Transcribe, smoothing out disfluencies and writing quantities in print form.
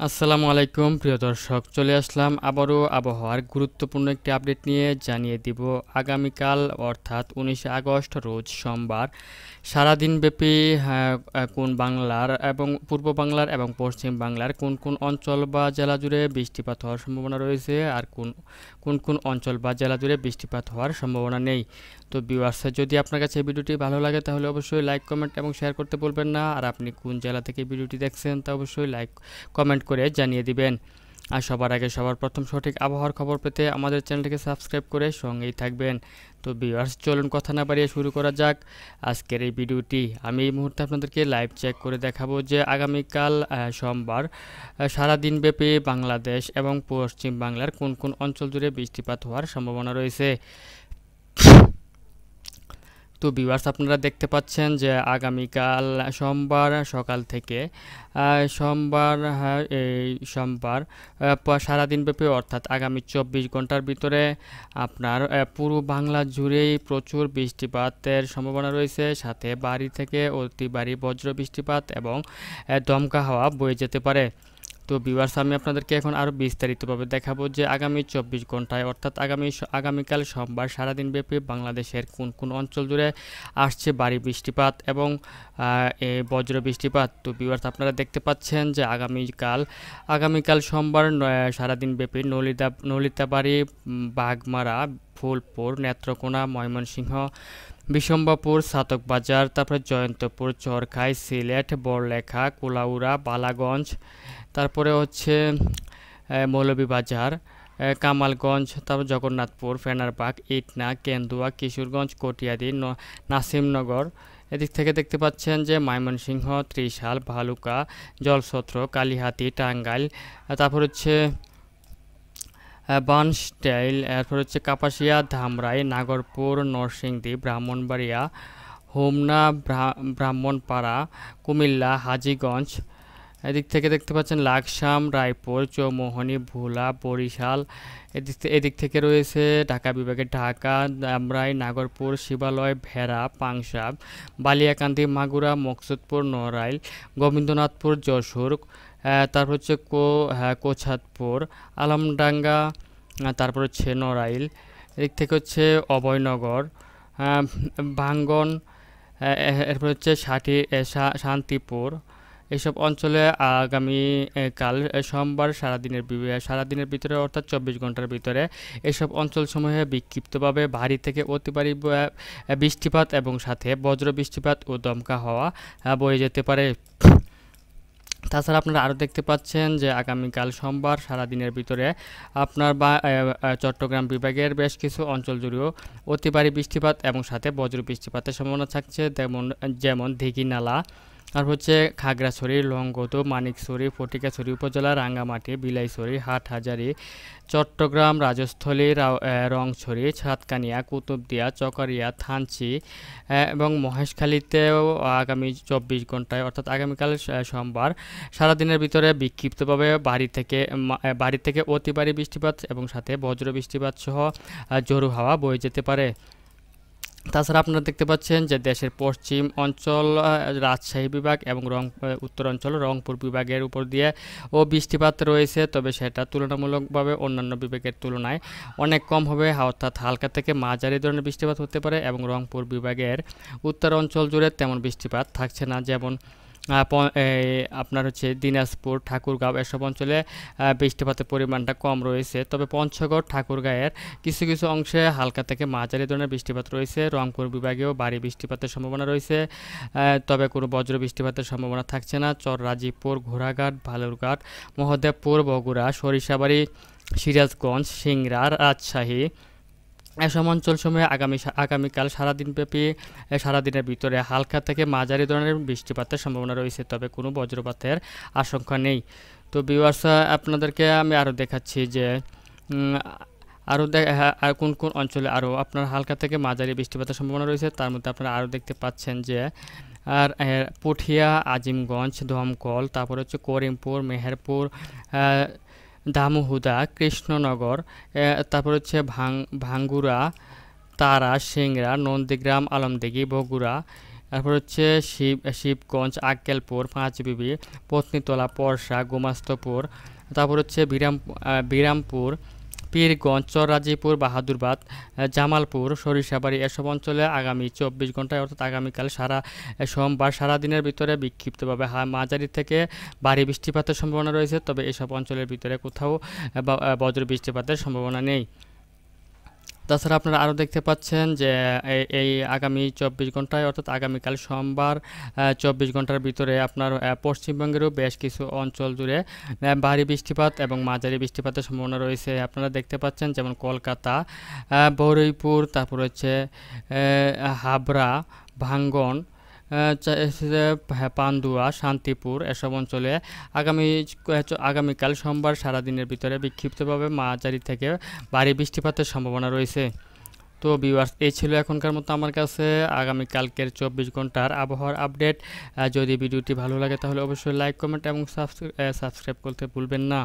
আসসালামু আলাইকুম প্রিয় দর্শক, চলে আসলাম আবারও আবহাওয়ার গুরুত্বপূর্ণ একটি আপডেট নিয়ে। জানিয়ে দিব আগামীকাল অর্থাৎ 19 আগস্ট রোজ সোমবার সারাদিনব্যাপী কোন বাংলার এবং পূর্ব বাংলার এবং পশ্চিম বাংলার কোন কোন অঞ্চল বা জেলা জুড়ে বৃষ্টিপাত হওয়ার সম্ভাবনা রয়েছে, আর কোন কোন কোন অঞ্চল বা জেলা জুড়ে বৃষ্টিপাত হওয়ার সম্ভাবনা নেই। তো ভিউয়ার্স, যদি আপনার কাছে এই ভিডিওটি ভালো লাগে তাহলে অবশ্যই লাইক কমেন্ট এবং শেয়ার করতে বলবেন না। আর আপনি কোন জেলা থেকে ভিডিওটি দেখছেন তা অবশ্যই লাইক কমেন্ট করে জানিয়ে দিবেন। আর সবার আগে সবার প্রথম সঠিক আবহাওয়ার খবর পেতে আমাদের চ্যানেলটিকে সাবস্ক্রাইব করে সঙ্গেই থাকবেন। তো ভিউয়ার্স, চলুন কথা না বাড়িয়ে শুরু করা যাক আজকের এই ভিডিওটি। আমি এই মুহূর্তে আপনাদেরকে লাইভ চেক করে দেখাবো যে আগামীকাল সোমবার সারাদিনব্যাপী বাংলাদেশ এবং পশ্চিম বাংলার কোন কোন অঞ্চল জুড়ে বৃষ্টিপাত হওয়ার সম্ভাবনা রয়েছে। তো ভিউয়ার্স, আপনারা দেখতে পাচ্ছেন যে আগামীকাল সোমবার সকাল থেকে সোমবার সারাদিনব্যাপী অর্থাৎ আগামী 24 ঘন্টার ভিতরে আপনার পুরো বাংলা জুড়েই প্রচুর বৃষ্টিপাতের সম্ভাবনা রয়েছে। সাথে ভারী থেকে অতি ভারী বজ্র বৃষ্টিপাত এবং দমকা হাওয়া বয়ে যেতে পারে। তো ভিউয়ার্স, আমি আপনাদেরকে এখন আরও বিস্তারিতভাবে দেখাবো যে আগামী 24 ঘন্টায় অর্থাৎ আগামীকাল সোমবার সারাদিনব্যাপী বাংলাদেশের কোন কোন অঞ্চল জুড়ে আসছে ভারী বৃষ্টিপাত এবং বজ্র বৃষ্টিপাত। তো ভিউয়ার্স, আপনারা দেখতে পাচ্ছেন যে আগামীকাল সোমবার সারাদিনব্যাপী নলিতাবাড়ি, বাগমারা, ফুলপুর, নেত্রকোনা, ময়মনসিংহ, বিশম্বাপুর, ছাতকবাজার, তারপরে জয়ন্তপুর, চরখাই, সিলেট, বড়লেখা, কুলাউড়া, বালাগঞ্জ, তারপরে হচ্ছে মৌলভীবাজার, কামালগঞ্জ, তারপর জগন্নাথপুর, ফেনারবাগ, ইটনা, কেন্দুয়া, কিশোরগঞ্জ, কটিয়াদি, নাসিমনগর। এদিক থেকে দেখতে পাচ্ছেন যে ময়মনসিংহ, ত্রিশাল, ভালুকা, জলছত্র, কালিহাতী, টাঙ্গাইল, তারপর হচ্ছে বানস্টাইল, এরপর হচ্ছে কাপাসিয়া, ধামরাই, নাগরপুর, নরসিংদী, ব্রাহ্মণবাড়িয়া, হোমনা, ব্রাহ্মণপাড়া, কুমিল্লা, হাজীগঞ্জ। এদিক থেকে দেখতে পাচ্ছেন লাকসাম, রায়পুর, চৌমোহনী, ভোলা, বরিশাল। এদিক থেকে রয়েছে ঢাকা বিভাগের ঢাকা, ধামরাই, নাগরপুর, শিবালয়, ভেড়া, পাংশা, বালিয়াকান্দি, মাগুরা, মকসুদপুর, নড়াইল, গোবিন্দনাথপুর, যশোর, তারপর হচ্ছে কোছাদপুর, আলমডাঙ্গা, তারপর হচ্ছে নড়াইল। এদিক থেকে হচ্ছে অভয়নগর, ভাঙ্গন, এরপর হচ্ছে শান্তিপুর। এসব অঞ্চলে কাল সোমবার সারাদিনের ভিতরে অর্থাৎ 24 ঘন্টার ভিতরে এসব অঞ্চলসমূহে বিক্ষিপ্তভাবে ভারী থেকে অতি ভারী বৃষ্টিপাত এবং সাথে বজ্র বৃষ্টিপাত ও দমকা হাওয়া বয়ে যেতে পারে। তাছাড়া আপনারা আরও দেখতে পাচ্ছেন যে আগামীকাল সোমবার সারাদিনের ভিতরে আপনার চট্টগ্রাম বিভাগের বেশ কিছু অঞ্চল জুড়েও অতি ভারী বৃষ্টিপাত এবং সাথে বজ্র বৃষ্টিপাতের সম্ভাবনা থাকছে, যেমন দিঘিনালা, আর হচ্ছে খাগড়াছড়ি, লংগদু, মানিকছড়ি, ফটিকাছড়ি উপজেলা, রাঙ্গামাটি, বিলাইছড়ি, হাটহাজারী, চট্টগ্রাম, রাজস্থলী, রংছড়ি, সাতকানিয়া, কুতুবদিয়া, চকরিয়া, থানচি এবং মহেশখালীতেও আগামী 24 ঘন্টায় অর্থাৎ আগামীকাল সোমবার সারাদিনের ভিতরে বিক্ষিপ্তভাবে ভারী থেকে অতি ভারী বৃষ্টিপাত এবং সাথে বজ্র বৃষ্টিপাত সহ ঝোড়ো হাওয়া বয়ে যেতে পারে। তাছাড়া আপনারা দেখতে পাচ্ছেন যে দেশের পশ্চিম অঞ্চল, রাজশাহী বিভাগ এবং উত্তর অঞ্চল, রংপুর বিভাগের উপর দিয়ে বৃষ্টিপাত রয়েছে, তবে সেটা তুলনামূলকভাবে অন্যান্য বিভাগের তুলনায় অনেক কম হবে, অর্থাৎ হালকা থেকে মাঝারি ধরনের বৃষ্টিপাত হতে পারে। এবং রংপুর বিভাগের উত্তর অঞ্চল জুড়ে তেমন বৃষ্টিপাত থাকছে না, যেমন আপনার হচ্ছে দিনাজপুর, ঠাকুরগাঁও এসব অঞ্চলে বৃষ্টিপাতের পরিমাণটা কম রয়েছে, তবে পঞ্চগড়, ঠাকুরগাঁয়ের কিছু কিছু অংশে হালকা থেকে মাঝারি ধরনের বৃষ্টিপাত রয়েছে। রংপুর বিভাগেও ভারী বৃষ্টিপাতের সম্ভাবনা রয়েছে, তবে কোনো বজ্র বৃষ্টিপাতের সম্ভাবনা থাকছে না। চররাজীপুর, ঘোড়াঘাট, ভালুরঘাট, মহদেবপুর, বগুড়া, সরিষাবাড়ি, সিরাজগঞ্জ, সিংড়া, রাজশাহী এসব অঞ্চলসমূহে আগামীকাল সারাদিনের ভিতরে হালকা থেকে মাঝারি ধরনের বৃষ্টিপাতের সম্ভাবনা রয়েছে, তবে কোনো বজ্রপাতের আশঙ্কা নেই। তো ভিউয়ার্স, আপনাদেরকে আমি আরও দেখাচ্ছি যে আর কোন কোন অঞ্চলে আরও আপনার হালকা থেকে মাঝারি বৃষ্টিপাতের সম্ভাবনা রয়েছে। তার মধ্যে আপনারা আরও দেখতে পাচ্ছেন যে পুঠিয়া, আজিমগঞ্জ, দমকল, তারপর হচ্ছে করিমপুর, মেহেরপুর, দামুহুদা, কৃষ্ণনগর, তারপর হচ্ছে ভাঙ্গুড়া, তারা, সিংড়া, নন্দীগ্রাম, আলমদিঘি, বগুড়া, তারপর হচ্ছে শিবগঞ্জ, আক্কেলপুর, পাঁচবিবি, পত্নীতলা, পরশা, গোমাস্তপুর। তারপর হচ্ছে বিরামপুর, পীরগঞ্জ, চররাজিপুর, বাহাদুরবাদ, জামালপুর, সরিষাবাড়ি এসব অঞ্চলে আগামী 24 ঘন্টায় অর্থাৎ আগামীকাল সোমবার সারাদিনের ভিতরে বিক্ষিপ্তভাবে মাঝারি থেকে ভারী বৃষ্টিপাতের সম্ভাবনা রয়েছে। তবে এসব অঞ্চলের ভিতরে কোথাও বজ্র বৃষ্টিপাতের সম্ভাবনা নেই। তাছাড়া আপনারা আরও দেখতে পাচ্ছেন যে এই আগামী 24 ঘন্টায় অর্থাৎ আগামীকাল সোমবার 24 ঘন্টার ভিতরে আপনার পশ্চিমবঙ্গেরও বেশ কিছু অঞ্চল জুড়ে ভারী বৃষ্টিপাত এবং মাঝারি বৃষ্টিপাতের সম্ভাবনা রয়েছে। আপনারা দেখতে পাচ্ছেন যেমন কলকাতা, বহরমপুর, তারপর হচ্ছে হাবড়া, ভাঙ্গন, পান্ডুয়া, শান্তিপুর এসব অঞ্চলে আগামীকাল সোমবার সারাদিনের ভিতরে বিক্ষিপ্তভাবে মাঝারি থেকে ভারী বৃষ্টিপাতের সম্ভাবনা রয়েছে। তো ভিউয়ার্স, এই ছিল এখনকার মতো আমার কাছে আগামীকালকের 24 ঘন্টার আবহাওয়ার আপডেট। যদি ভিডিওটি ভালো লাগে তাহলে অবশ্যই লাইক, কমেন্ট এবং সাবস্ক্রাইব করতে ভুলবেন না।